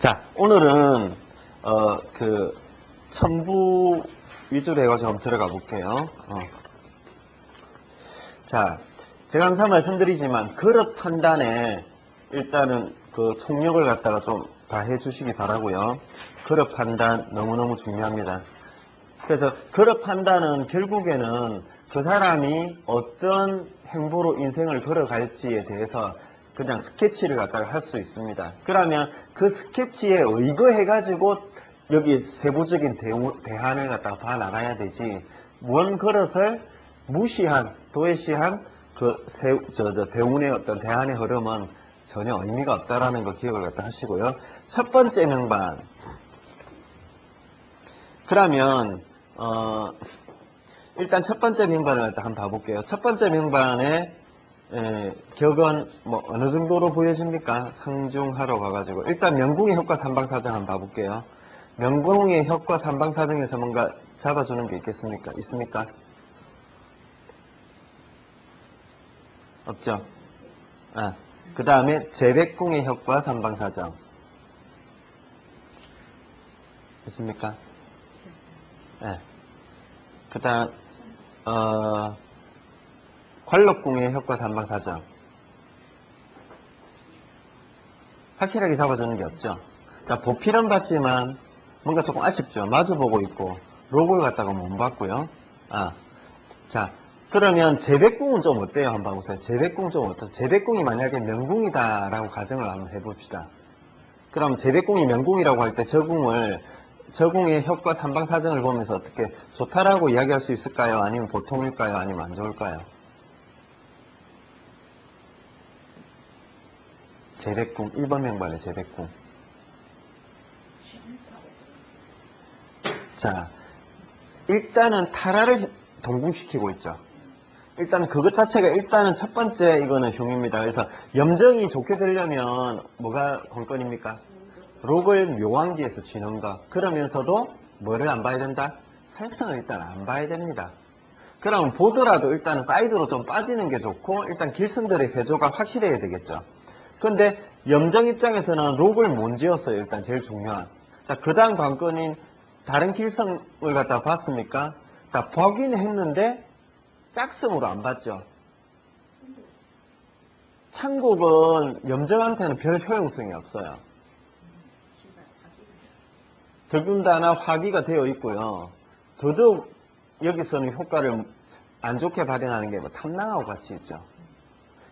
자, 오늘은 그 첨부 위주로 해가지고 한번 들어가 볼게요. 자, 제가 항상 말씀드리지만 그릇 판단에 일단은 그 총력을 갖다가 좀 다 해주시기 바라고요. 그릇 판단 너무너무 중요합니다. 그래서 그릇 판단은 결국에는 그 사람이 어떤 행보로 인생을 걸어갈지에 대해서 그냥 스케치를 갖다가 할 수 있습니다. 그러면 그 스케치에 의거해가지고 여기 세부적인 대안을 갖다가 봐 나가야 되지, 원 그릇을 무시한, 도외시한 대운의 어떤 대안의 흐름은 전혀 의미가 없다라는 거 기억을 갖다 하시고요. 첫 번째 명반. 그러면, 일단 첫 번째 명반을 갖다 한번 봐볼게요. 첫 번째 명반의 격은 뭐 어느 정도로 보여집니까? 상중하러 가가지고 일단 명궁의 효과 삼방사정 한번 봐볼게요. 명궁의 효과 삼방사정에서 뭔가 잡아주는 게 있겠습니까? 있습니까? 없죠? 그 다음에 재백궁의 효과 삼방사정 있습니까? 그 다음 관록궁의 효과 삼방사정 확실하게 잡아주는 게 없죠. 자, 보필은 봤지만 뭔가 조금 아쉽죠. 마주보고 있고 로고를 갖다가 못 봤고요. 자, 그러면 재백궁은 좀 어때요? 한번 봐보세요. 재백궁 좀 어떠세요? 재백궁이 만약에 명궁이다라고 가정을 한번 해봅시다. 그럼 재백궁이 명궁이라고 할 때 저궁의 효과 삼방사정을 보면서 어떻게 좋다라고 이야기할 수 있을까요? 아니면 보통일까요? 아니면 안 좋을까요? 재백궁, 1번 명반의 재백궁. 자, 일단은 타라를 동궁시키고 있죠. 일단 그것 자체가 일단은 첫 번째 이거는 흉입니다. 그래서 염정이 좋게 되려면 뭐가 관건입니까? 록을 묘왕기에서 쥐는 것. 그러면서도 뭐를 안 봐야 된다? 살성을 일단 안 봐야 됩니다. 그럼 보더라도 일단은 사이드로 좀 빠지는 게 좋고 일단 길성들의 회조가 확실해야 되겠죠. 근데 염정 입장에서는 록을 못 지었어요. 일단 제일 중요한. 자, 그 다음 관건인 다른 길성을 갖다 봤습니까? 자, 보긴 했는데 짝성으로 안 봤죠. 창곡은 염정한테는 별 효용성이 없어요. 더군다나 화기가 되어 있고요. 더더욱 여기서는 효과를 안 좋게 발현하는 게 뭐 탐낭하고 같이 있죠.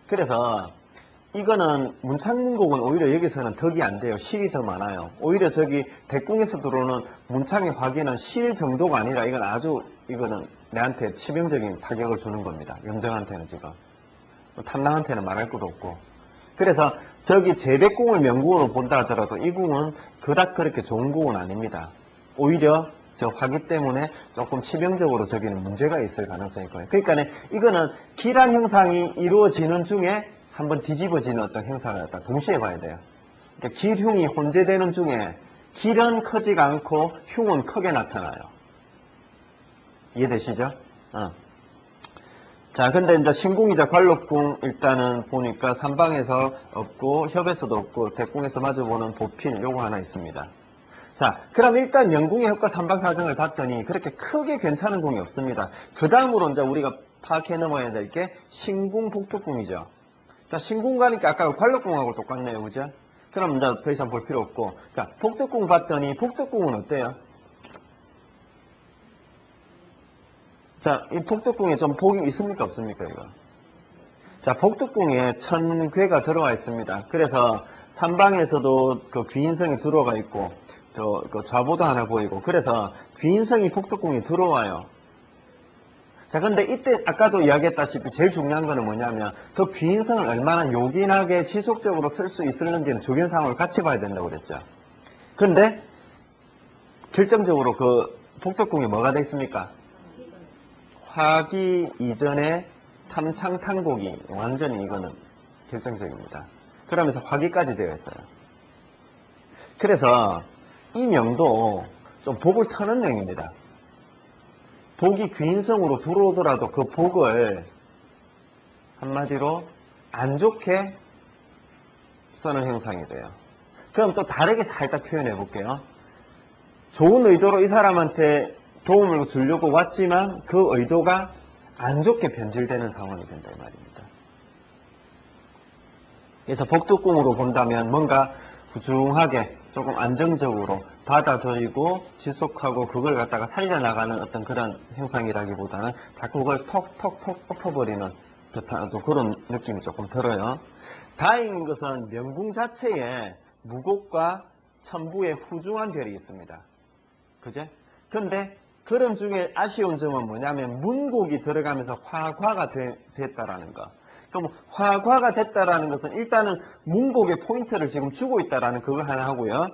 그래서 이거는 문창문곡은 오히려 여기서는 덕이 안 돼요. 실이 더 많아요. 오히려 저기 대궁에서 들어오는 문창의 화기는 실 정도가 아니라 이거는 내한테 치명적인 타격을 주는 겁니다. 염정한테는 지금. 탐낭한테는 말할 것도 없고. 그래서 저기 재백궁을 명궁으로 본다 하더라도 이 궁은 그닥 그렇게 좋은 궁은 아닙니다. 오히려 저 화기 때문에 조금 치명적으로 저기는 문제가 있을 가능성이 있고요. 그러니까 이거는 길한 형상이 이루어지는 중에 한번 뒤집어지는 어떤 형상을 갖다 동시에 봐야 돼요. 그러니까 길흉이 혼재되는 중에 길은 크지가 않고 흉은 크게 나타나요. 이해되시죠? 자, 근데 이제 신궁이자 관록궁 일단은 보니까 삼방에서 없고 협에서도 없고 대궁에서 마주보는 보필 요거 하나 있습니다. 자, 그럼 일단 명궁의 효과 삼방사정을 봤더니 그렇게 크게 괜찮은 궁이 없습니다. 그 다음으로 이제 우리가 파악해 넘어야 될 게 신궁 복덕궁이죠. 자, 신궁 가니까 아까 관록궁하고 똑같네요. 그죠? 그럼 이제 더 이상 볼 필요 없고. 자, 복덕궁 봤더니 복덕궁은 어때요? 자, 이 복덕궁에 좀 복이 있습니까? 없습니까? 이거? 자, 복덕궁에 천괴가 들어와 있습니다. 그래서 삼방에서도 그 귀인성이 들어가 있고, 그 좌보도 하나 보이고, 그래서 귀인성이 복덕궁에 들어와요. 자, 근데 이때 아까도 이야기했다시피 제일 중요한 거는 뭐냐면 그 귀인성을 얼마나 요긴하게 지속적으로 쓸 수 있을는지는 주변 상황을 같이 봐야 된다고 그랬죠. 근데 결정적으로 그 복덕궁에 뭐가 돼 있습니까? 화기 이전에 탐창탄곡이 완전히 이거는 결정적입니다. 그러면서 화기까지 되어 있어요. 그래서 이 명도 좀 복을 터는 명입니다. 복이 귀인성으로 들어오더라도 그 복을 한마디로 안 좋게 써는 형상이 돼요. 그럼 또 다르게 살짝 표현해 볼게요. 좋은 의도로 이 사람한테 도움을 주려고 왔지만 그 의도가 안 좋게 변질되는 상황이 된다 이 말입니다. 그래서 복두궁으로 본다면 뭔가 부중하게 조금 안정적으로 받아들이고 지속하고 그걸 갖다가 살려나가는 어떤 그런 형상이라기보다는 자꾸 그걸 톡톡톡 엎어버리는 듯한 그런 느낌이 조금 들어요. 다행인 것은 명궁 자체에 무곡과 천부의 후중한 별이 있습니다. 그제? 근데 그런 중에 아쉬운 점은 뭐냐면 문곡이 들어가면서 화과가 됐다라는 거. 그럼 화과가 됐다라는 것은 일단은 문곡의 포인트를 지금 주고 있다라는 그걸 하나 하고요.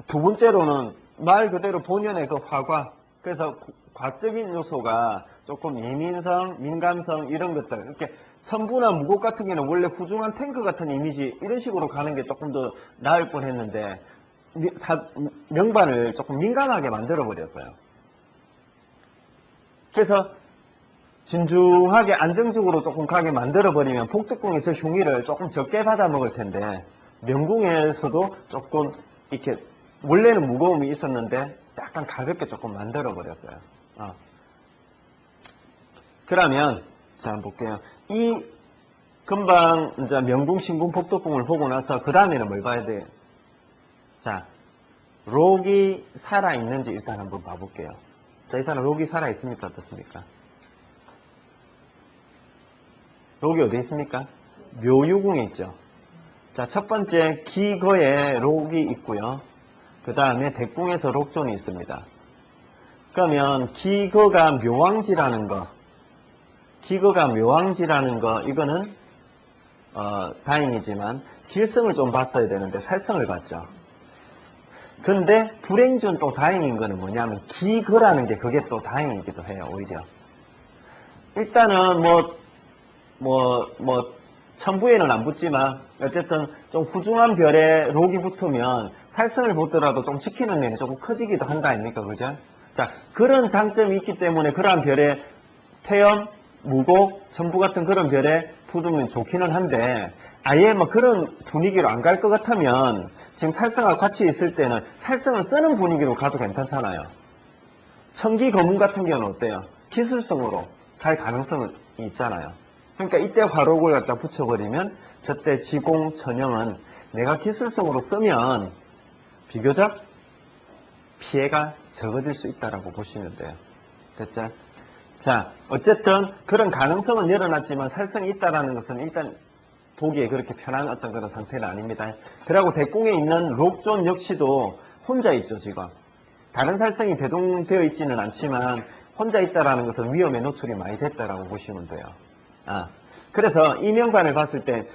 두 번째로는 말 그대로 본연의 그 화과, 그래서 과적인 요소가 조금 예민성, 민감성 이런 것들, 이렇게 천부나 무곡 같은 경우는 원래 후중한 탱크 같은 이미지 이런 식으로 가는 게 조금 더 나을 뻔했는데 명반을 조금 민감하게 만들어 버렸어요. 그래서 진중하게 안정적으로 조금 가게 만들어버리면 복덕궁이 저 흉의를 조금 적게 받아먹을 텐데 명궁에서도 조금 이렇게 원래는 무거움이 있었는데 약간 가볍게 조금 만들어버렸어요. 그러면 자 볼게요. 이 금방 이제 명궁, 신궁, 복덕궁을 보고 나서 그 다음에는 뭘 봐야 돼요? 자, 록이 살아있는지 일단 한번 봐볼게요. 자, 이 사람 록이 살아있습니까? 어떻습니까? 록이 어디 있습니까? 묘유궁에 있죠. 자, 첫 번째 기거에 록이 있고요. 그 다음에 대궁에서 록존이 있습니다. 그러면 기거가 묘왕지라는 거, 이거는 다행이지만 길성을 좀 봤어야 되는데 살성을 봤죠. 근데 불행준 또 다행인 거는 뭐냐면 기거라는 게 그게 또 다행이기도 해요. 오히려 일단은 천부에는 안 붙지만 어쨌든 좀 후중한 별에 록이 붙으면 살성을 보더라도 좀 지키는 면이 조금 커지기도 한 거 아닙니까? 그죠? 자, 그런 장점이 있기 때문에 그러한 별에 태염, 무곡, 천부 같은 그런 별에 붙으면 좋기는 한데 아예 뭐 그런 분위기로 안 갈 것 같으면 지금 살성하고 같이 있을 때는 살성을 쓰는 분위기로 가도 괜찮잖아요. 천기 거문 같은 경우는 어때요? 기술성으로 갈 가능성은 있잖아요. 그러니까 이때 화록을 갖다 붙여버리면 저때 지공, 천영은 내가 기술성으로 쓰면 비교적 피해가 적어질 수 있다라고 보시면 돼요. 됐죠? 자, 어쨌든 그런 가능성은 열어놨지만 살성이 있다라는 것은 일단 보기에 그렇게 편한 어떤 그런 상태는 아닙니다. 그리고 대궁에 있는 록존 역시도 혼자 있죠, 지금. 다른 살성이 대동되어 있지는 않지만 혼자 있다라는 것은 위험에 노출이 많이 됐다라고 보시면 돼요. 그래서 이 명반을 봤을 때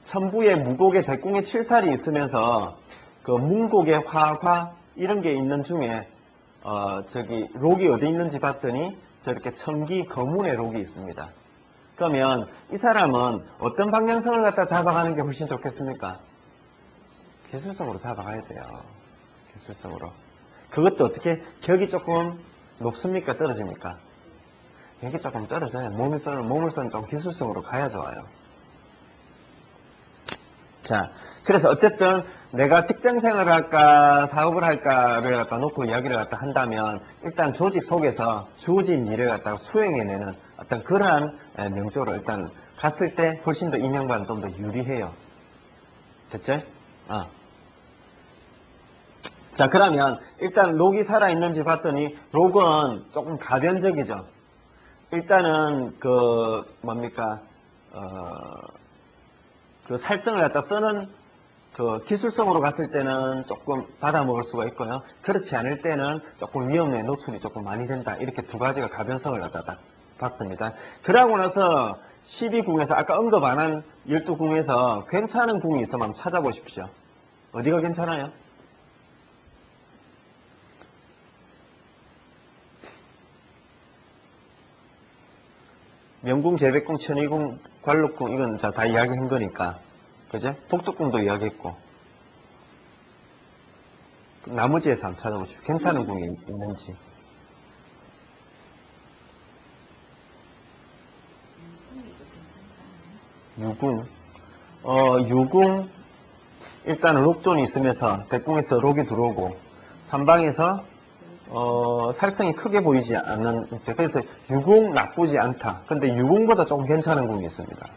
천부의 무곡의 대궁에 칠살이 있으면서 그 문곡의 화과 이런 게 있는 중에 록이 어디 있는지 봤더니 저렇게 천기 거문의 록이 있습니다. 그러면 이 사람은 어떤 방향성을 갖다 잡아가는 게 훨씬 좋겠습니까? 기술성으로 잡아가야 돼요. 기술성으로. 그것도 어떻게 격이 조금 높습니까? 떨어집니까? 격이 조금 떨어져요. 몸을 쓰는 좀 기술성으로 가야 좋아요. 자, 그래서 어쨌든 내가 직장생활을 할까 사업을 할까를 갖다 놓고 이야기를 갖다 한다면 일단 조직 속에서 주어진 일을 갖다가 수행해내는 어떤 그러한 명조로 일단 갔을 때 훨씬 더 이명반은 좀 더 유리해요. 됐죠? 자, 그러면 일단 록이 살아있는지 봤더니 록은 조금 가변적이죠. 일단은 그 살성을 갖다 쓰는 그 기술성으로 갔을 때는 조금 받아먹을 수가 있고요. 그렇지 않을 때는 조금 위험에 노출이 조금 많이 된다. 이렇게 두 가지가 가변성을 갖다 봤습니다. 그러고 나서 12궁에서 아까 언급 안 한 12궁에서 괜찮은 궁이 있으면 한번 찾아보십시오. 어디가 괜찮아요? 명궁, 재백궁, 천의궁, 관록궁 이건 다 이야기한 거니까. 그죠? 복덕궁도 이야기했고. 나머지에서 한번 찾아보십시오. 괜찮은 궁이 있는지. 유궁. 유궁, 일단은 록존이 있으면서 대궁에서 록이 들어오고, 삼방에서 살성이 크게 보이지 않는, 그래서 유궁 나쁘지 않다. 근데 유궁보다 조금 괜찮은 궁이 있습니다.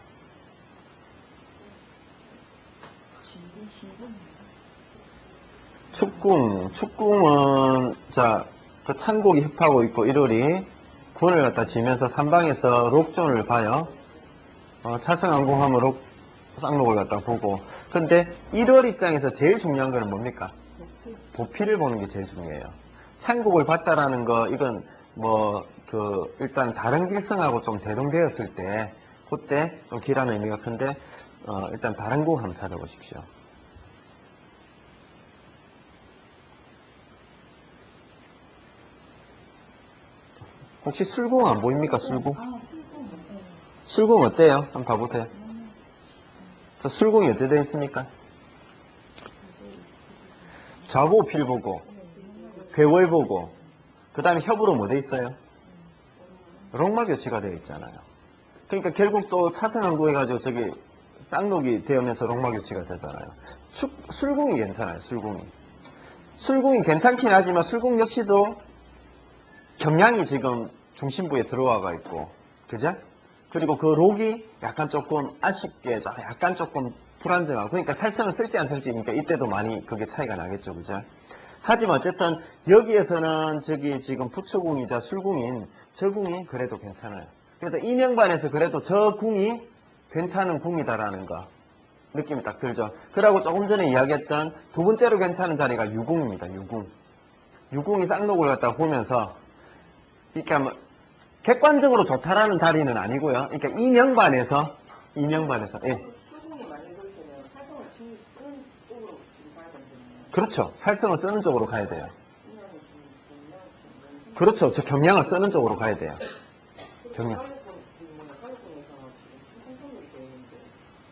축궁은, 자, 그 창곡이 흡하고 있고, 1월이 군을 갖다 지면서 삼방에서 록존을 봐요. 차승항공하면 쌍록을 갖다 보고. 근데 1월 입장에서 제일 중요한 거는 뭡니까? 보피를 보는 게 제일 중요해요. 창곡을 봤다라는 거, 이건 일단 다른 길성하고 좀 대동되었을 때, 그때 좀 기라는 의미가 큰데, 일단 다른 곡 한번 찾아보십시오. 혹시 술궁 안 보입니까? 술궁? 술궁 어때요? 한번 봐보세요. 저 술궁이 어떻게 되어 있습니까? 좌보필 보고, 괴월 보고, 그 다음에 협으로 뭐 돼 있어요? 록마교치가 되어 있잖아요. 그러니까 결국 또 차승항구 해가지고 저기 쌍록이 되면서 록마교치가 되잖아요. 술궁이 괜찮아요. 술궁이 괜찮긴 하지만 술궁 역시도 경향이 지금 중심부에 들어와가 있고, 그죠? 그리고 그 록이 약간 조금 아쉽게, 약간 조금 불안정하고, 그러니까 살성을 쓸지 안 쓸지, 그러니까 이때도 많이 그게 차이가 나겠죠, 그죠? 하지만 어쨌든 여기에서는 저기 지금 부처궁이자 술궁인 저 궁이 그래도 괜찮아요. 그래서 이명반에서 그래도 저 궁이 괜찮은 궁이다라는 거 느낌이 딱 들죠. 그러고 조금 전에 이야기했던 두 번째로 괜찮은 자리가 유궁입니다. 유궁이 쌍록을 갖다가 보면서, 그러니까 객관적으로 좋다라는 자리는 아니고요. 그러니까 이명반에서 예. 수공이 만약에 그렇다면 살성을 쓰는 쪽으로 지금 가야 되거든요. 그렇죠. 살성을 쓰는 쪽으로 가야 돼요. 그렇죠. 저 경량을 쓰는 쪽으로 가야 돼요. 경량.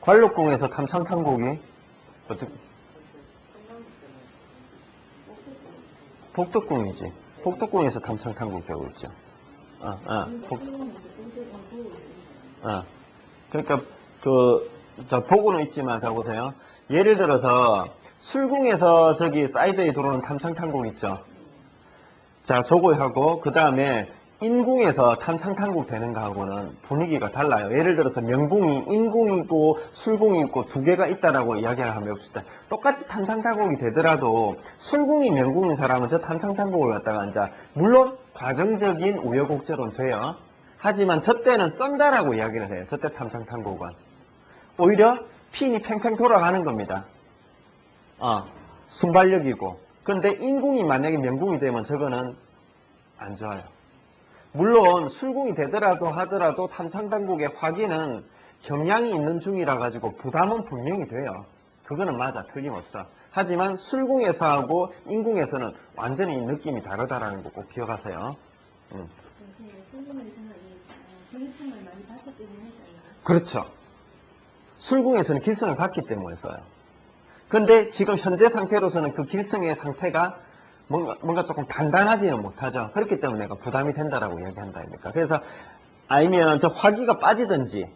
관록궁에서 탐창탄곡이 어떻게? 복덕궁이지. 복덕궁에서 탐창탄곡 배우고 있죠. 그러니까 보고는 있지만 자 보세요. 예를 들어서 술궁에서 저기 사이드에 들어오는 탐창탄곡 있죠. 자, 저거하고 그 다음에 인궁에서 탐창탄곡 되는 거하고는 분위기가 달라요. 예를 들어서 명궁이 인궁이고 술궁이 있고 두 개가 있다라고 이야기를 하면 봅시다. 똑같이 탐창탄곡이 되더라도 술궁이 명궁인 사람은 저 탐창탄곡을 갖다가 이제 물론 과정적인 우여곡절은 돼요. 하지만 저 때는 썬다라고 이야기를 해요. 저 때 탐창탄곡은 오히려 핀이 팽팽 돌아가는 겁니다. 순발력이고. 근데 인궁이 만약에 명궁이 되면 저거는 안 좋아요. 물론 술궁이 되더라도 하더라도 탐창탄곡의 화기는 경량이 있는 중이라 가지고 부담은 분명히 돼요. 그거는 맞아. 틀림없어. 하지만 술궁에서하고 인궁에서는 완전히 느낌이 다르다라는 거 꼭 기억하세요. 그렇죠. 술궁에서는 길성을 봤기 때문에 써요. 근데 지금 현재 상태로서는 그 길성의 상태가 뭔가 조금 단단하지는 못하죠. 그렇기 때문에 내가 부담이 된다라고 이야기한다 아닙니까? 그래서 아니면 저 화기가 빠지든지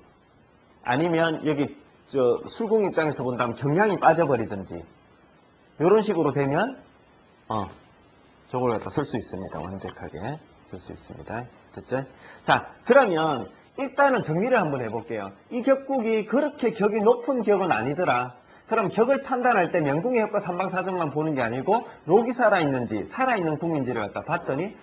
아니면 여기 저 술궁 입장에서 본다면 경량이 빠져버리든지 이런 식으로 되면 저걸 갖다 쓸 수 있습니다. 완벽하게 쓸 수 있습니다. 됐죠? 자, 그러면 일단은 정리를 한번 해볼게요. 이 격국이 그렇게 격이 높은 격은 아니더라. 그럼 격을 판단할 때 명궁의 효과 삼방사정만 보는 게 아니고 록이 살아있는지 살아있는 궁인지를 갖다 봤더니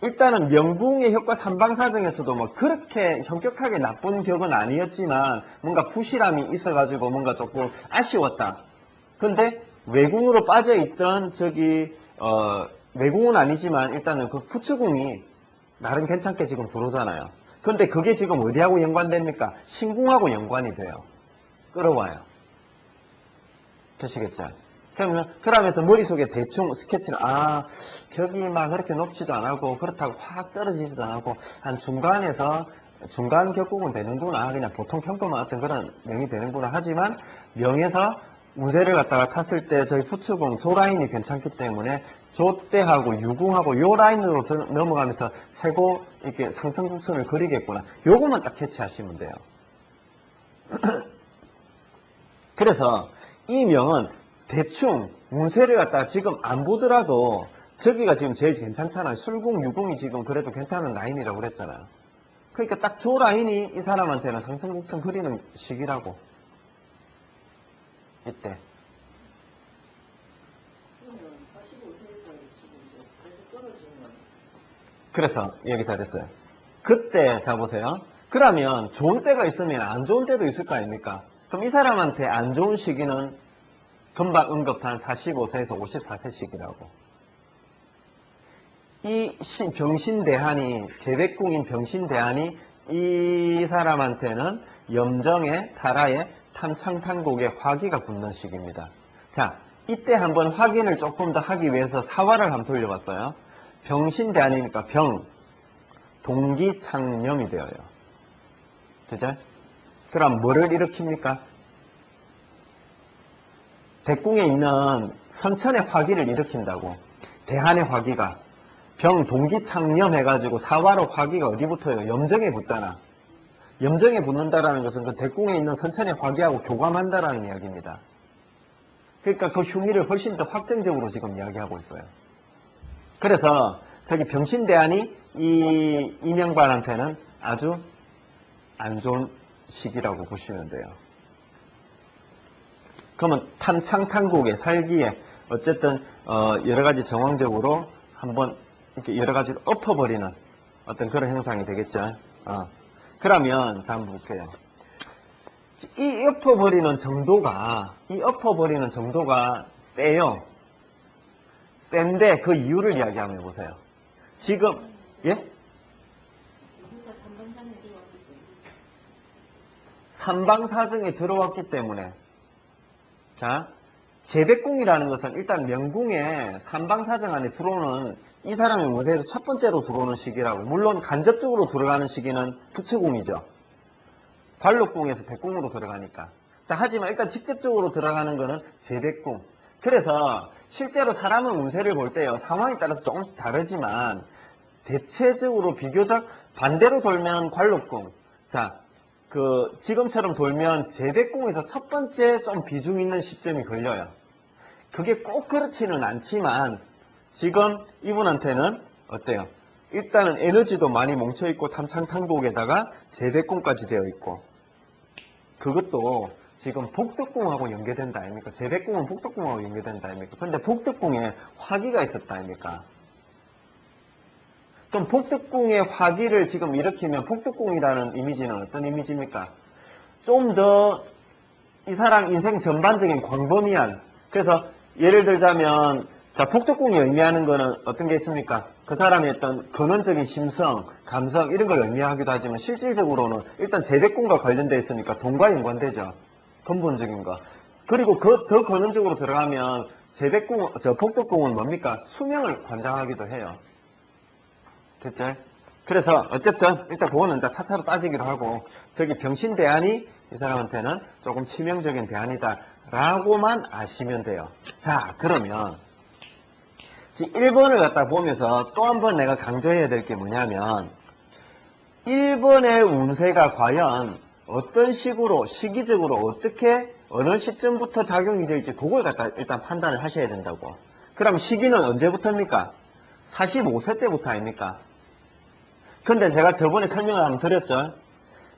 일단은 명궁의 효과 삼방사정에서도 뭐 그렇게 현격하게 나쁜 격은 아니었지만 뭔가 부실함이 있어가지고 뭔가 조금 아쉬웠다. 근데 외궁으로 빠져있던 외궁은 아니지만 일단은 그 부처궁이 나름 괜찮게 지금 들어오잖아요. 근데 그게 지금 어디하고 연관됩니까? 신궁하고 연관이 돼요. 끌어와요. 되시겠죠? 그러면서 머릿속에 대충 스케치를, 격이 막 그렇게 높지도 않고, 그렇다고 확 떨어지지도 않고, 한 중간 격국은 되는구나. 그냥 보통 평범한 어떤 그런 명이 되는구나. 하지만, 명에서 문제를 갖다가 탔을 때 저희 부추궁 조 라인이 괜찮기 때문에, 조대하고 유궁하고 요 라인으로 넘어가면서 세고, 이렇게 상승곡선을 그리겠구나. 요것만 딱 캐치하시면 돼요. 그래서 이 명은 대충 운세를 갖다가 지금 안 보더라도 저기가 지금 제일 괜찮잖아요. 술궁, 유궁이 지금 그래도 괜찮은 라인이라고 그랬잖아요. 그러니까 딱 저 라인이 이 사람한테는 상승곡선 그리는 시기라고. 이때. 그러면 45세까지 지금 이제 계속 떨어지면 그래서 얘기 잘했어요. 그때 자 보세요. 그러면 좋은 때가 있으면 안 좋은 때도 있을 거 아닙니까? 그럼 이 사람한테 안 좋은 시기는 금방 언급한 45세에서 54세 시기라고. 이 병신대한이 제백궁인 병신대한이 이 사람한테는 염정에 타라에 탐창탄곡에 화기가 붙는 시기입니다. 자, 이때 한번 확인을 조금 더 하기 위해서 사화를 한번 돌려봤어요. 병신대한이니까 병, 동기창념이 되어요. 그죠? 그럼 뭐를 일으킵니까? 대궁에 있는 선천의 화기를 일으킨다고. 대한의 화기가. 병, 동기창념 해가지고 사화로 화기가 어디 붙어요? 염정에 붙잖아. 염정에 붙는다라는 것은 그 대궁에 있는 선천의 화기하고 교감한다라는 이야기입니다. 그러니까 그 흉의를 훨씬 더 확정적으로 지금 이야기하고 있어요. 그래서 저기 병신대한이 이 이명반한테는 아주 안 좋은 시기라고 보시면 돼요. 그러면 탐창탄국에 살기에 어쨌든 여러 가지 정황적으로 한번 이렇게 여러 가지로 엎어버리는 어떤 그런 형상이 되겠죠. 그러면 자 한번 볼게요. 이 엎어버리는 정도가 세요. 센데 그 이유를 이야기 한번 해보세요. 지금 예? 삼방사정에 들어왔기 때문에 자 제백궁이라는 것은 일단 명궁에 삼방사정 안에 들어오는 이 사람의 운세에서 첫 번째로 들어오는 시기라고. 물론 간접적으로 들어가는 시기는 부처궁이죠. 관록궁에서 백궁으로 들어가니까. 자, 하지만 일단 직접적으로 들어가는 거는 제백궁. 그래서 실제로 사람은 운세를 볼 때요, 상황에 따라서 조금씩 다르지만 대체적으로 비교적 반대로 돌면 관록궁. 자, 지금처럼 돌면 제백궁에서 첫 번째 좀 비중 있는 시점이 걸려요. 그게 꼭 그렇지는 않지만 지금 이분한테는 어때요? 일단은 에너지도 많이 뭉쳐있고 탐창탄곡에다가 제백궁까지 되어 있고 그것도 지금 복덕궁하고 연계된다 아닙니까? 제백궁은 복덕궁하고 연계된다 아닙니까? 그런데 복덕궁에 화기가 있었다 아닙니까? 그럼 복덕궁의 화기를 지금 일으키면 복덕궁이라는 이미지는 어떤 이미지입니까? 좀 더 이 사람 인생 전반적인 광범위한, 그래서 예를 들자면 자 복덕궁이 의미하는 거는 어떤 게 있습니까? 그 사람의 어떤 근원적인 심성, 감성 이런 걸 의미하기도 하지만 실질적으로는 일단 제백궁과 관련되어 있으니까 돈과 연관되죠. 근본적인 거. 그리고 더 근원적으로 들어가면 복덕궁은 뭡니까? 수명을 관장하기도 해요. 됐죠? 그래서 어쨌든 일단 그거는 이제 차차로 따지기로 하고 저기 병신대안이 이 사람한테는 조금 치명적인 대안이다 라고만 아시면 돼요. 자 그러면 1번을 갖다 보면서 또 한 번 내가 강조해야 될 게 뭐냐면 1번의 운세가 과연 어떤 식으로 시기적으로 어떻게 어느 시점부터 작용이 될지 그걸 갖다 일단 판단을 하셔야 된다고. 그럼 시기는 언제부터입니까? 45세 때부터 아닙니까? 근데 제가 저번에 설명을 한번 드렸죠.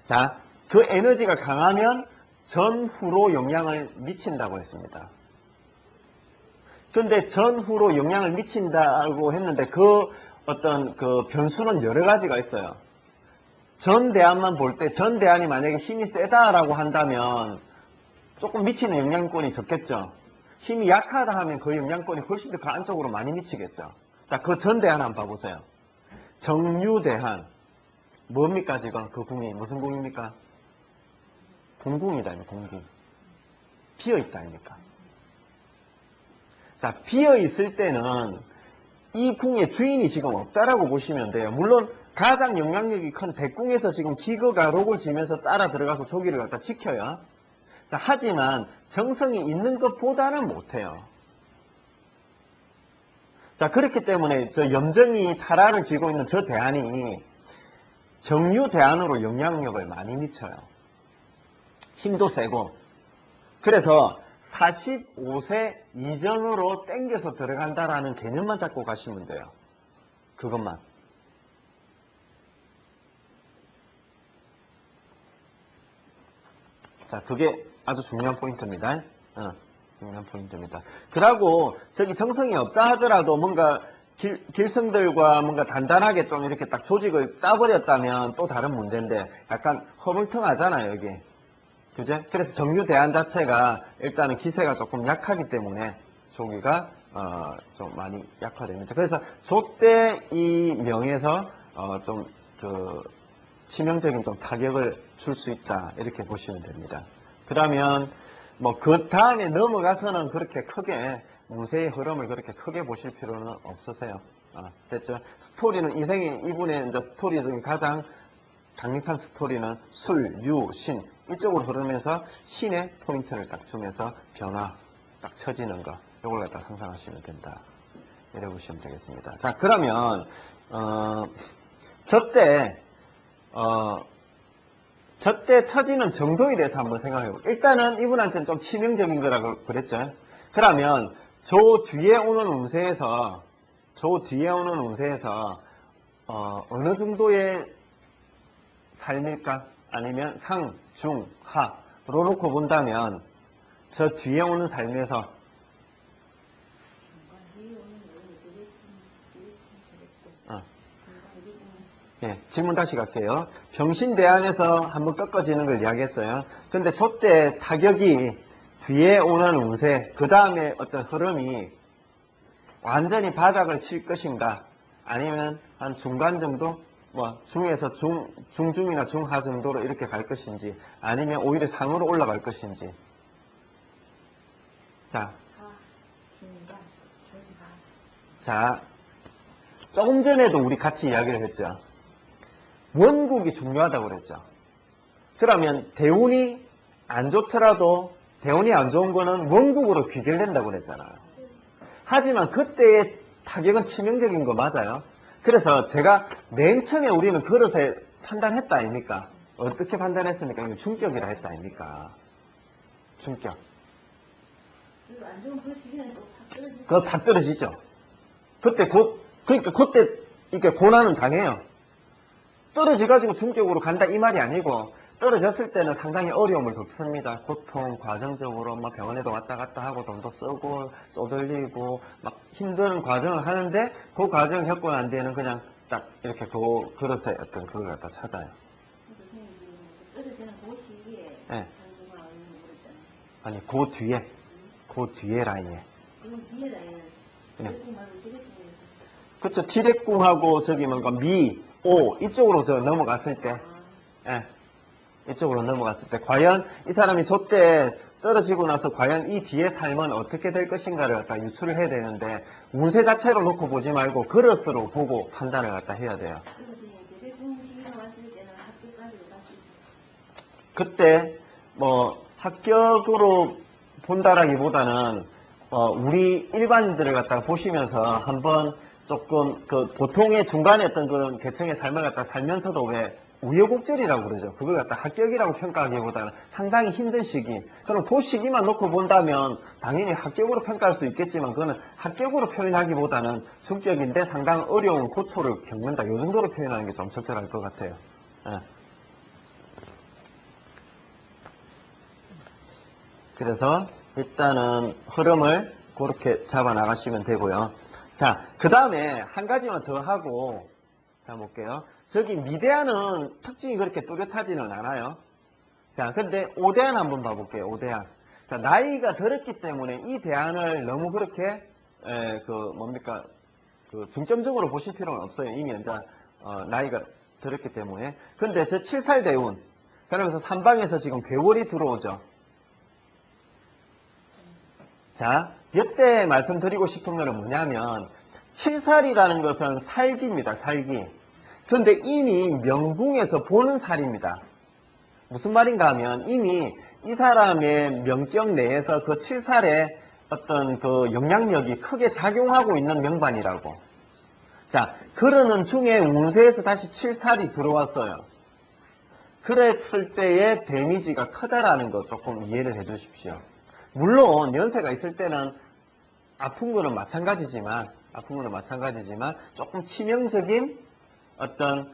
자, 그 에너지가 강하면 전후로 영향을 미친다고 했습니다. 근데 전후로 영향을 미친다고 했는데 그 어떤 그 변수는 여러 가지가 있어요. 전 대안만 볼 때 전 대안이 만약에 힘이 세다라고 한다면 조금 미치는 영향권이 적겠죠. 힘이 약하다 하면 그 영향권이 훨씬 더 그 안쪽으로 많이 미치겠죠. 자, 그 전 대안 한번 봐보세요. 정유대한 뭡니까 지금 그 궁이 무슨 궁입니까? 공궁이다 공궁. 비어있다 아닙니까? 자 비어있을 때는 이 궁의 주인이 지금 없다라고 보시면 돼요. 물론 가장 영향력이 큰 백궁에서 지금 기거가 록을 지면서 따라 들어가서 조기를 갖다 지켜요. 자 하지만 정성이 있는 것보다는 못해요. 자 그렇기 때문에 저 염정이 타라를 쥐고 있는 저 대안이 정유 대안으로 영향력을 많이 미쳐요. 힘도 세고 그래서 45세 이전으로 땡겨서 들어간다라는 개념만 잡고 가시면 돼요. 그것만. 자, 그게 아주 중요한 포인트입니다. 중요한 포인트입니다. 그러고 저기 정성이 없다 하더라도 뭔가 길성들과 뭔가 단단하게 좀 이렇게 딱 조직을 짜버렸다면 또 다른 문제인데 약간 허물텅하잖아요, 여기. 그죠? 그래서 정유 대안 자체가 일단은 기세가 조금 약하기 때문에 조기가 좀 많이 약화됩니다. 그래서 조때 이 명에서 좀 그 치명적인 좀 타격을 줄 수 있다 이렇게 보시면 됩니다. 그러면 뭐 그 다음에 넘어가서는 그렇게 크게 운세의 흐름을 그렇게 크게 보실 필요는 없으세요. 됐죠? 스토리는 인생의 이분의 이제 스토리 중에 가장 강력한 스토리는 술, 유, 신 이쪽으로 흐르면서 신의 포인트를 딱 주면서 변화 딱 처지는 거 이걸 갖다 상상하시면 된다. 이래 보시면 되겠습니다. 자, 그러면 저때 처지는 정도에 대해서 한번 생각해보고 일단은 이분한테는 좀 치명적인 거라고 그랬죠. 그러면 저 뒤에 오는 운세에서 어느 정도의 삶일까? 아니면 상, 중, 하로 놓고 본다면 저 뒤에 오는 삶에서 질문 다시 갈게요. 병신대안에서 한번 꺾어지는 걸 이야기했어요. 근데 저때 타격이 뒤에 오는 운세, 그 다음에 어떤 흐름이 완전히 바닥을 칠 것인가? 아니면 한 중간 정도? 뭐 중에서 중중이나 중하 정도로 이렇게 갈 것인지 아니면 오히려 상으로 올라갈 것인지. 자, 조금 전에도 우리 같이 이야기를 했죠. 원국이 중요하다고 그랬죠. 그러면 대운이 안 좋더라도 대운이 안 좋은 거는 원국으로 귀결된다고 그랬잖아요. 하지만 그때의 타격은 치명적인 거 맞아요. 그래서 제가 맨 처음에 우리는 그릇에 판단했다 아닙니까? 어떻게 판단했습니까? 이거 중격이라 했다 아닙니까? 중격. 안 좋은 그 시기는 또 그거 팍 떨어지죠. 그러니까 그때 이렇게 고난은 당해요. 떨어져가지고 중격으로 간다 이 말이 아니고 떨어졌을 때는 상당히 어려움을 겪습니다. 고통, 과정적으로 막 병원에도 왔다 갔다 하고 돈도 쓰고 쪼들리고 막 힘든 과정을 하는데 그 과정을 겪고 난 뒤에는 그냥 딱 이렇게 그 그릇에 어떤 그걸 갖다 찾아요. 선생님 지금 떨어지는 그 시기에 네. 상주가 있는 거 있잖아요. 아니 그 뒤에 라인에. 그럼 뒤에 라인은 지렛궁 말고 지렛궁이 그렇죠. 지렛궁하고 저기 뭔가 미, 오 이쪽으로 저 넘어갔을 때, 이쪽으로 넘어갔을 때 과연 이 사람이 저때 떨어지고 나서 과연 이 뒤의 삶은 어떻게 될 것인가를 갖다 유추를 해야 되는데 운세 자체로 놓고 보지 말고 그릇으로 보고 판단을 갖다 해야 돼요. 그것이 지렛궁 시기가 왔을 때는 학교까지도 갈 수 있어요. 그때 뭐 합격으로 본다라기보다는 우리 일반인들을 갖다가 보시면서 한번 조금 그 보통의 중간에 어떤 그런 계층의 삶을 갖다 살면서도 왜 우여곡절이라고 그러죠. 그걸 갖다 합격이라고 평가하기보다는 상당히 힘든 시기. 그럼 그 시기만 놓고 본다면 당연히 합격으로 평가할 수 있겠지만 그거는 합격으로 표현하기보다는 중격인데 상당히 어려운 고초를 겪는다. 이 정도로 표현하는 게 좀 적절할 것 같아요. 그래서 일단은 흐름을 그렇게 잡아 나가시면 되고요. 자, 그 다음에 한 가지만 더 하고 자 볼게요. 저기 미대안은 특징이 그렇게 뚜렷하지는 않아요. 자, 근데 오대안 한번 봐볼게요. 오대안. 자, 나이가 들었기 때문에 이 대안을 너무 그렇게 중점적으로 보실 필요는 없어요. 이미 이제 나이가 들었기 때문에. 근데 저 7살 대운 그러면서 3방에서 지금 괴월이 들어오죠. 자, 이때 말씀드리고 싶은 거는 뭐냐면 7살이라는 것은 살기입니다. 살기. 그런데 이미 명궁에서 보는 살입니다. 무슨 말인가 하면 이미 이 사람의 명격 내에서 그 7살의 어떤 그 영향력이 크게 작용하고 있는 명반이라고. 자, 그러는 중에 운세에서 다시 7살이 들어왔어요. 그랬을 때의 데미지가 크다라는 거 조금 이해를 해 주십시오. 물론 연세가 있을 때는 아픈 거는 마찬가지지만 조금 치명적인 어떤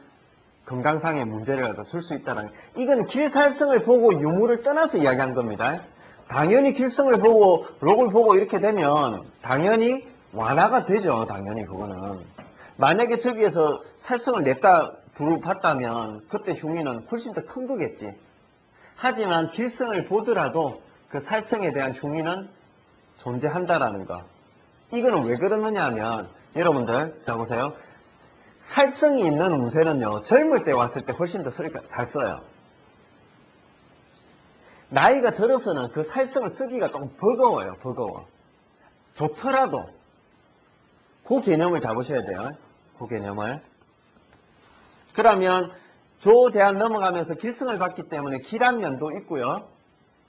건강상의 문제라도 줄 수 있다는, 이건 길살성을 보고 유무를 떠나서 이야기한 겁니다. 당연히 길성을 보고 록을 보고 이렇게 되면 당연히 완화가 되죠. 당연히 그거는. 만약에 저기에서 살성을 냈다 두루 봤다면 그때 흉위는 훨씬 더 큰 거겠지. 하지만 길성을 보더라도 그 살성에 대한 흉위는 존재한다라는 거. 이거는 왜 그러느냐 하면 여러분들 자 보세요. 살성이 있는 운세는요, 젊을 때 왔을 때 훨씬 더 잘 써요. 나이가 들어서는 그 살성을 쓰기가 조금 버거워요. 좋더라도 그 개념을 잡으셔야 돼요. 그 개념을. 그러면 조대한 넘어가면서 길성을 봤기 때문에 길한 면도 있고요.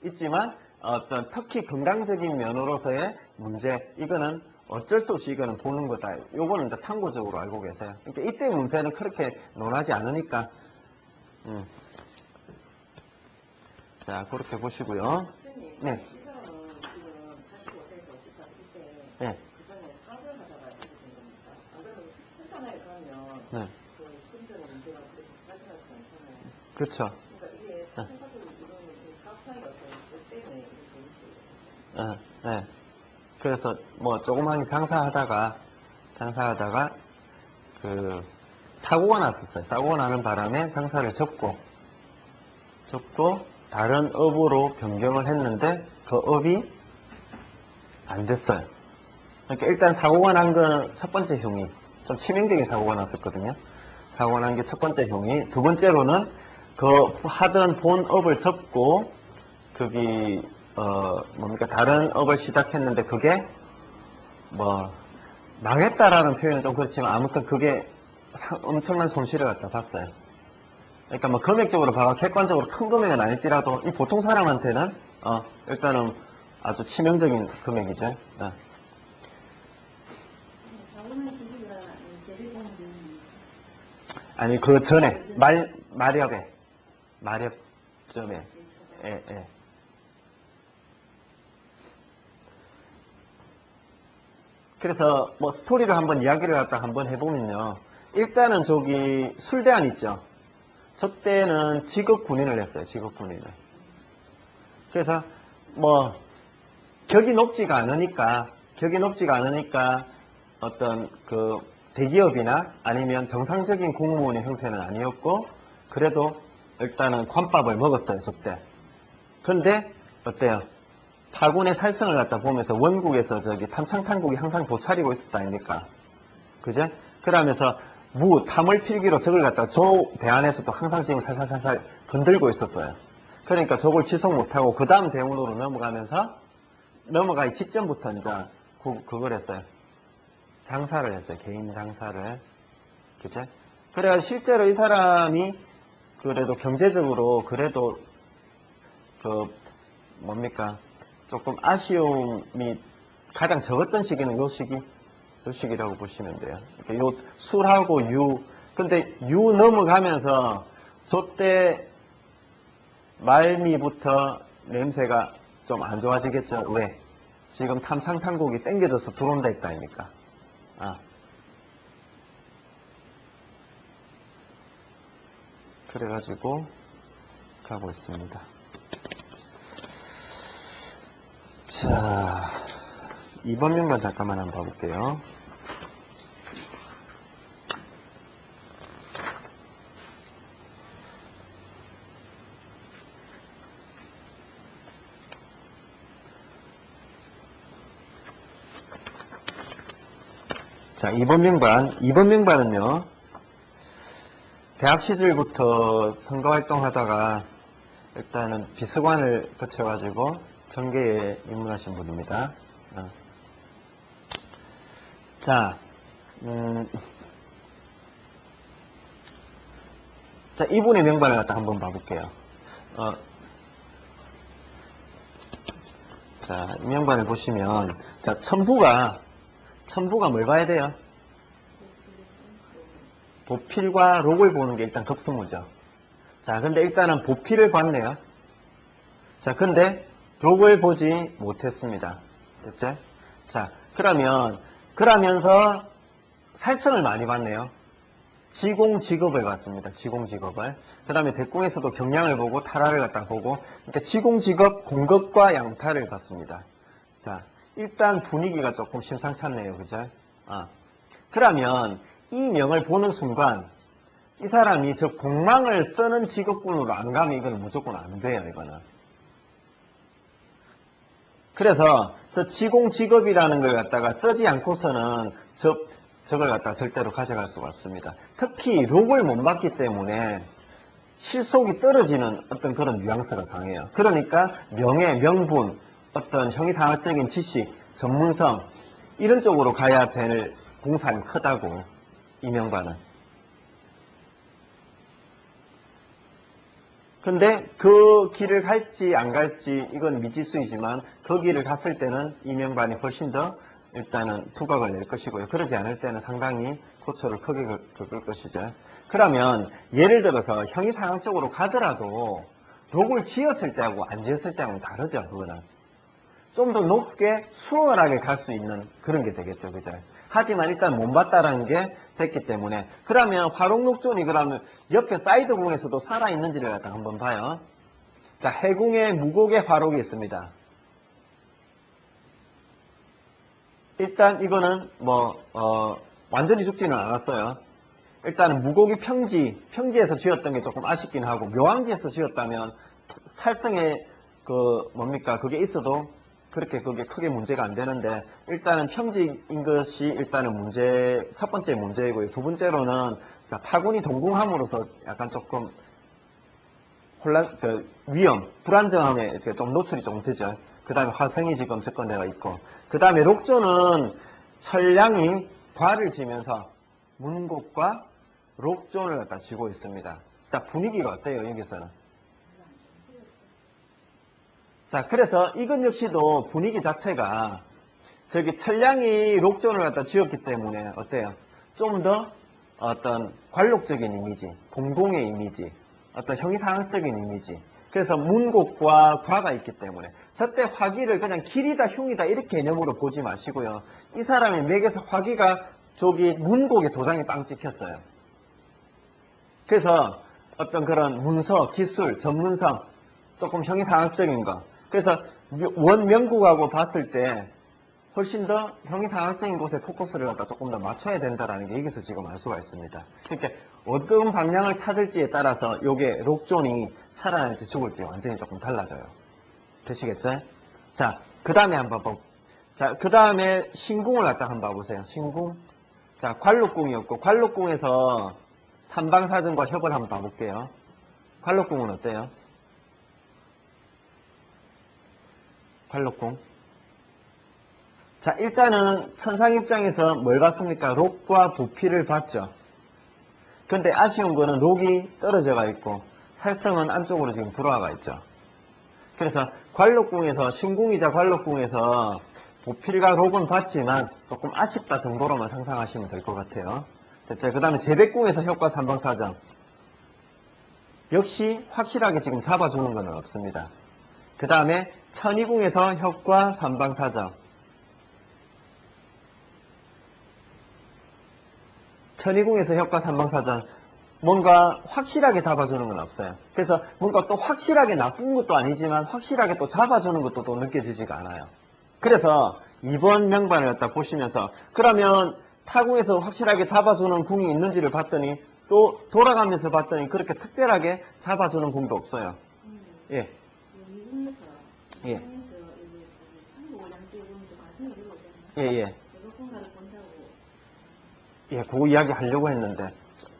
있지만 어떤 특히 건강적인 면으로서의 문제, 이거는 어쩔 수 없이 이거는 보는 거다. 요거는 이제 참고적으로 알고 계세요. 그러니까 이때 문제는 그렇게 논하지 않으니까. 자, 그렇게 보시고요. 선생님, 네. 이 사람은 지금 45세에서 54세 때 네. 그 전에 상을 하다가 이렇게 된 겁니까? 안 그러면 회사나에 가면 네. 그 금전의 문제가 그렇게 발생하지 않잖아요. 그렇죠. 그러니까 이게 생각적으로 이거는 사업상의 어떤 것 때문에 이렇게 네. 그래서 뭐 조그마한 장사하다가 그 사고가 났었어요. 사고가 나는 바람에 장사를 접고 다른 업으로 변경을 했는데 그 업이 안 됐어요. 그러니까 일단 사고가 난 건 첫 번째 흉이 좀 치명적인 사고가 났었거든요. 사고가 난 게 첫 번째 흉이, 두 번째로는 그 하던 본 업을 접고 거기 다른 업을 시작했는데 그게 뭐 망했다라는 표현은 좀 그렇지만 아무튼 그게 엄청난 손실을 갖다 봤어요. 그러니까 뭐 금액적으로 봐도 객관적으로 큰 금액은 아닐지라도 이 보통 사람한테는 일단은 아주 치명적인 금액이죠. 사고난 시기가 제대되는 아니 그 전에 마렵점에 예. 그래서 뭐 스토리를 한번 이야기를 한번 해보면요. 일단은 저기 술대안 있죠. 저 때는 직업 군인을 했어요. 직업 군인을. 그래서 뭐 격이 높지가 않으니까 어떤 그 대기업이나 아니면 정상적인 공무원의 형태는 아니었고 그래도 일단은 관밥을 먹었어요. 저 때. 근데 어때요? 파군의 살성을 갖다 보면서 원국에서 저기 탐창탄국이 항상 도차리고 있었다 아닙니까? 그죠? 그러면서 탐을 필기로 적을 갖다가 조 대안에서도 항상 지금 살살살살 건들고 있었어요. 그러니까 저걸 지속 못하고 그 다음 대운으로 넘어가기 직전부터 이제 그걸 했어요. 장사를 했어요. 개인 장사를. 그죠? 그래가지고 실제로 이 사람이 그래도 경제적으로 그래도 조금 아쉬움이 가장 적었던 시기는 요 시기라고 보시면 돼요. 요 술하고 근데 넘어가면서 저때 말미부터 냄새가 좀 안 좋아지겠죠. 왜? 지금 탐창탄국이 땡겨져서 들어온다 했다 아닙니까? 그래가지고 가고 있습니다. 자, 2번 명만 잠깐만 한번 봐볼게요. 자, 2번 명반은요, 대학 시절부터 선거활동 하다가 일단은 비서관을 거쳐가지고 정계에 입문하신 분입니다. 자, 이분의 명반을 갖다 한번 봐볼게요. 자, 이 명반을 보시면, 자, 첨부가 뭘 봐야 돼요? 보필과 록을 보는 게 일단 급수무죠. 자, 근데 일단은 보필을 봤네요. 자, 근데 록을 보지 못했습니다. 됐죠? 자, 그러면서 살성을 많이 봤네요. 지공직업을 봤습니다. 지공직업을. 그 다음에 대공에서도 경량을 보고 탈화를 갖다 보고, 그러니까 지공직업 공급과 양탈을 봤습니다. 자, 일단 분위기가 조금 심상치 않네요. 그죠? 그러면 이 명을 보는 순간 이 사람이 저 공망을 쓰는 직업군으로 안 가면 이건 무조건 안 돼요. 이거는. 그래서 저 지공직업이라는 걸 갖다가 쓰지 않고서는 저걸 갖다가 절대로 가져갈 수가 없습니다. 특히 록을 못 봤기 때문에 실속이 떨어지는 어떤 그런 뉘앙스가 강해요. 그러니까 명예, 명분, 어떤 형이상학적인 지식, 전문성 이런 쪽으로 가야 될 공산이 크다고 이명반은. 근데 그 길을 갈지 안 갈지 이건 미지수이지만 그 길을 갔을 때는 이명반이 훨씬 더 일단은 두각을 낼 것이고요. 그러지 않을 때는 상당히 고초를 크게 겪을 것이죠. 그러면 예를 들어서 형이상학 쪽으로 가더라도 록을 지었을 때하고 안 지었을 때하고는 다르죠. 그거는. 좀 더 높게 수월하게 갈 수 있는 그런 게 되겠죠. 그죠? 하지만 일단 못 봤다라는 게 됐기 때문에 그러면 화록록존이 그러면 옆에 사이드궁에서도 살아있는지를 갖다 한번 봐요. 자, 해궁에 무곡의 화록이 있습니다. 일단 이거는 완전히 죽지는 않았어요. 일단은 무곡이 평지에서 지었던 게 조금 아쉽긴 하고 묘왕지에서 지었다면 살성에 그게 있어도 그렇게 그게 크게 문제가 안 되는데 일단은 평지인 것이 일단은 첫 번째 문제이고요. 두 번째로는 파군이 동궁함으로써 약간 조금 위험, 불안정함에 좀 노출이 좀 되죠. 그 다음에 화성이 지금 접근되어 있고 그 다음에 록존은 천량이 과를 지면서 문곡과 록존을 갖다 지고 있습니다. 자, 분위기가 어때요 여기서는? 자, 그래서 이것 역시도 분위기 자체가 저기 천량이 록존을 갖다 지었기 때문에 어때요? 좀 더 어떤 관록적인 이미지, 공공의 이미지, 어떤 형이상학적인 이미지. 그래서 문곡과 과가 있기 때문에 저때 화기를 그냥 길이다 흉이다 이렇게 개념으로 보지 마시고요. 이 사람의 맥에서 화기가 저기 문곡에 도장이 빵 찍혔어요. 그래서 어떤 그런 문서, 기술, 전문성, 조금 형이상학적인 거. 그래서 원명국하고 봤을 때 훨씬 더 형이상학적인 곳에 포커스를 갖다 조금 더 맞춰야 된다는 게 여기서 지금 알 수가 있습니다. 그러니까 어떤 방향을 찾을지에 따라서 요게 록존이 살아날지 죽을지 완전히 조금 달라져요. 되시겠죠? 자, 그 다음에 한번 그 다음에 신궁을 갖다 한번 봐보세요. 신궁. 자, 관록궁이었고 관록궁에서 삼방사정과 협을 한번 봐볼게요. 관록궁은 어때요? 관록궁. 자, 일단은 천상 입장에서 뭘 봤습니까? 록과 부피를 봤죠. 근데 아쉬운 거는 록이 떨어져가 있고 살성은 안쪽으로 지금 들어와가 있죠. 그래서 관록궁에서 신궁이자 관록궁에서 부필과 록은 봤지만 조금 아쉽다 정도로만 상상하시면 될 것 같아요. 됐죠? 그 다음에 제백궁에서 효과 삼방사정. 역시 확실하게 지금 잡아주는 건 없습니다. 그 다음에 천이궁에서 효과 삼방사정. 천이궁에서 효과 삼방사정. 뭔가 확실하게 잡아주는 건 없어요. 그래서 뭔가 또 확실하게 나쁜 것도 아니지만 확실하게 또 잡아주는 것도 또 느껴지지가 않아요. 그래서 이번 명반을 갖다 보시면서 그러면 타궁에서 확실하게 잡아주는 궁이 있는지를 봤더니 또 돌아가면서 봤더니 그렇게 특별하게 잡아주는 궁도 없어요. 예. 미국에서 예. 한국 양쪽에 보면서 방송이 되고 있잖아요. 예, 예. 이거 공간을 본다고. 예, 그거 이야기 하려고 했는데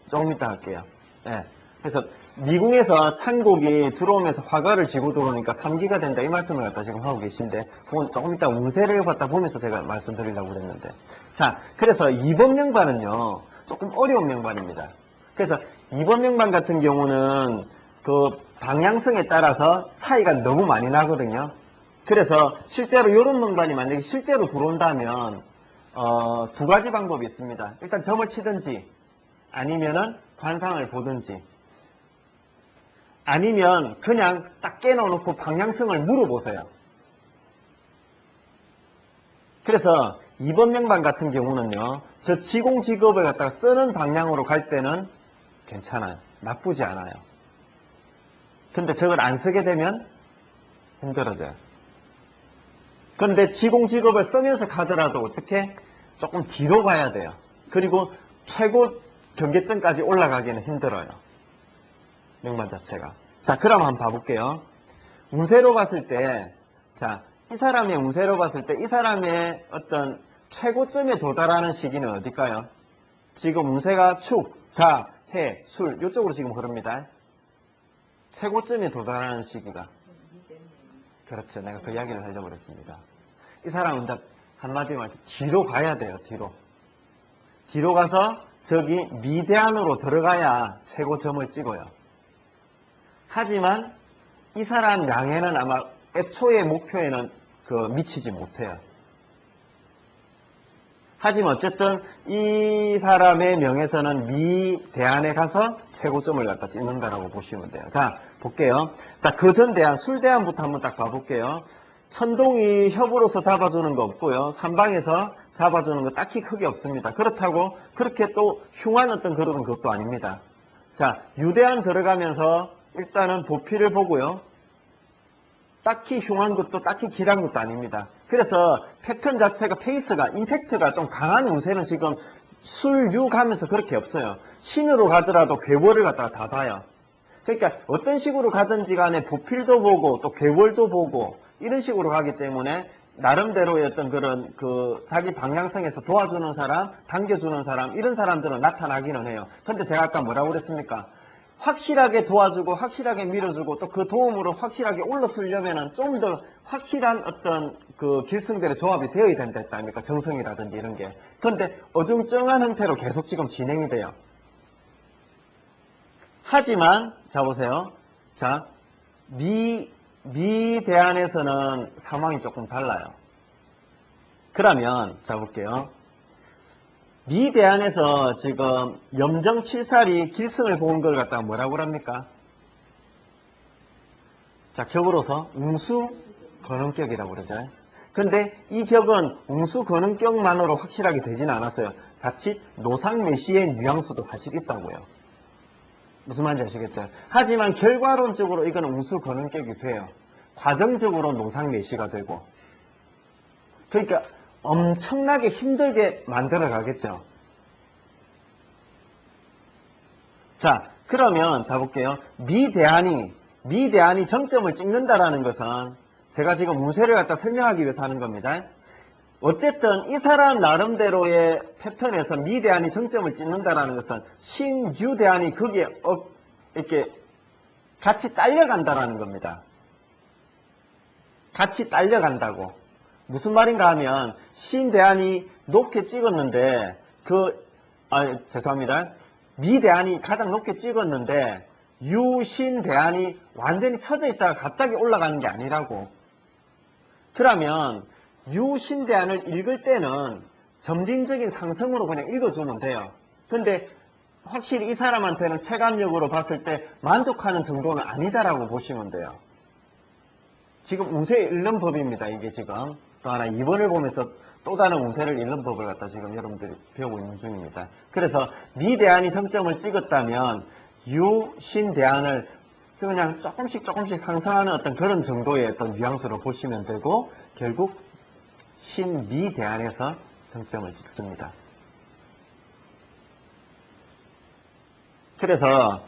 조금 이따 할게요. 예. 그래서 미궁에서 찬곡이 들어오면서 화가를 지고 들어오니까 3기가 된다 이 말씀을 갖다 지금 하고 계신데 그건 조금 이따 운세를 갖다 보면서 제가 말씀드리려고 그랬는데 자, 그래서 이번 명반은요 조금 어려운 명반입니다. 그래서 이번 명반 같은 경우는 그 방향성에 따라서 차이가 너무 많이 나거든요. 그래서 실제로 이런 명반이 만약에 실제로 들어온다면 두 가지 방법이 있습니다. 일단 점을 치든지 아니면은 관상을 보든지 아니면 그냥 딱 깨놓고 방향성을 물어보세요. 그래서 2번 명반 같은 경우는요, 저 지공직업을 갖다가 쓰는 방향으로 갈 때는 괜찮아요. 나쁘지 않아요. 근데 저걸 안 쓰게 되면 힘들어져요. 근데 지공직업을 쓰면서 가더라도 어떻게 조금 뒤로 가야 돼요. 그리고 최고 경계점까지 올라가기는 힘들어요. 명반 자체가. 자, 그럼 한번 봐볼게요. 운세로 봤을 때, 자, 이 사람의 운세로 봤을 때 이 사람의 어떤 최고점에 도달하는 시기는 어딜까요? 지금 운세가 축, 자, 해, 술 이쪽으로 지금 흐릅니다. 최고점에 도달하는 시기가. 그렇죠. 내가 그 이야기를 하려고 그랬습니다. 이 사람은 한마디로 말해서 뒤로 가야 돼요. 뒤로. 뒤로 가서 저기 미대안으로 들어가야 최고점을 찍어요. 하지만 이 사람 양에는 아마 애초의 목표에는 미치지 못해요. 하지만 어쨌든 이 사람의 명에서는 미대안에 가서 최고점을 갖다 찍는다라고 보시면 돼요. 자, 볼게요. 자, 거전대안, 술대안부터 한번 딱 봐볼게요. 천동이 협으로서 잡아주는 거 없고요. 삼방에서 잡아주는 거 딱히 크게 없습니다. 그렇다고 그렇게 또 흉한 어떤 그런 것도 아닙니다. 자, 유대안 들어가면서 일단은 보피를 보고요. 딱히 흉한 것도 딱히 길한 것도 아닙니다. 그래서 패턴 자체가 페이스가 임팩트가 좀 강한 운세는 지금 술유 가면서 그렇게 없어요. 신으로 가더라도 괴월을 갖다가 다 봐요. 그러니까 어떤 식으로 가든지 간에 보필도 보고 또 괴월도 보고 이런 식으로 가기 때문에 나름대로의 어떤 그런 자기 방향성에서 도와주는 사람, 당겨주는 사람 이런 사람들은 나타나기는 해요. 근데 제가 아까 뭐라고 그랬습니까? 확실하게 도와주고 확실하게 밀어주고 또 그 도움으로 확실하게 올라서려면은 좀 더 확실한 어떤 길성들의 조합이 되어야 된다 했다 아닙니까? 정성이라든지 이런 게. 그런데 어중쩡한 형태로 계속 지금 진행이 돼요. 하지만 자 보세요. 자, 미대안에서는 상황이 조금 달라요. 그러면 자 볼게요. 미대안에서 지금 염정칠살이 길성을 본 걸 갖다가 뭐라고 합니까? 자, 격으로서 웅수건응격이라고 그러죠. 근데 이 격은 웅수건응격만으로 확실하게 되지는 않았어요. 자칫 노상매시의 뉘앙스도 사실 있다고요. 무슨 말인지 아시겠죠? 하지만 결과론적으로 이건 웅수건응격이 돼요. 과정적으로 노상매시가 되고. 그러니까 엄청나게 힘들게 만들어 가겠죠. 자, 그러면 자 볼게요. 미대안이 정점을 찍는다라는 것은 제가 지금 운세를 갖다 설명하기 위해서 하는 겁니다. 어쨌든 이 사람 나름대로의 패턴에서 미대안이 정점을 찍는다라는 것은 신유대안이 거기에 이렇게 같이 딸려간다라는 겁니다. 같이 딸려간다고. 무슨 말인가 하면 신대안이 높게 찍었는데 죄송합니다. 미대안이 가장 높게 찍었는데 유신대안이 완전히 처져 있다가 갑자기 올라가는 게 아니라고. 그러면 유신대안을 읽을 때는 점진적인 상승으로 그냥 읽어주면 돼요. 근데 확실히 이 사람한테는 체감력으로 봤을 때 만족하는 정도는 아니다라고 보시면 돼요. 지금 운세 읽는 법입니다. 이게 지금. 또 하나 2번을 보면서 또 다른 운세를 읽는 법을 갖다 지금 여러분들이 배우고 있는 중입니다. 그래서 미대안이 정점을 찍었다면 유신대안을 그냥 조금씩 상승하는 어떤 그런 정도의 어떤 뉘앙스로 보시면 되고 결국 신미대안에서 정점을 찍습니다. 그래서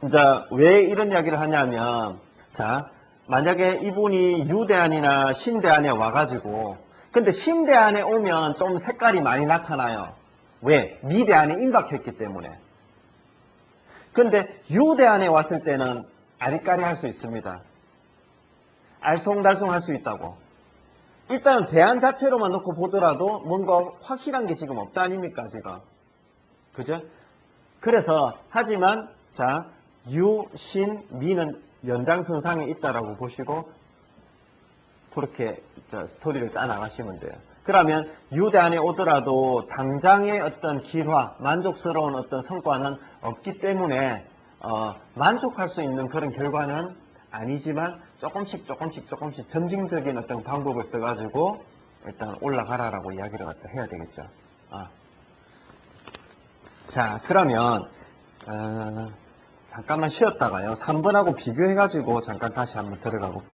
이제 왜 이런 이야기를 하냐면 자 만약에 이분이 유대안이나 신대안에 와가지고 근데 신대안에 오면 좀 색깔이 많이 나타나요. 왜? 미대안에 임박했기 때문에. 근데 유대안에 왔을 때는 아리까리 할 수 있습니다. 알쏭달쏭 할 수 있다고. 일단은 대안 자체로만 놓고 보더라도 뭔가 확실한 게 지금 없다 아닙니까 지금. 그죠? 그래서 하지만 자 유, 신, 미는 연장선상에 있다라고 보시고 그렇게 스토리를 짜나가시면 돼요. 그러면 유대안에 오더라도 당장의 어떤 길화, 만족스러운 어떤 성과는 없기 때문에 만족할 수 있는 그런 결과는 아니지만 조금씩 점진적인 어떤 방법을 써가지고 일단 올라가라라고 이야기를 갖다 해야 되겠죠. 자, 그러면 잠깐만 쉬었다가요. 3번하고 비교해가지고 잠깐 다시 한번 들어가 볼게요.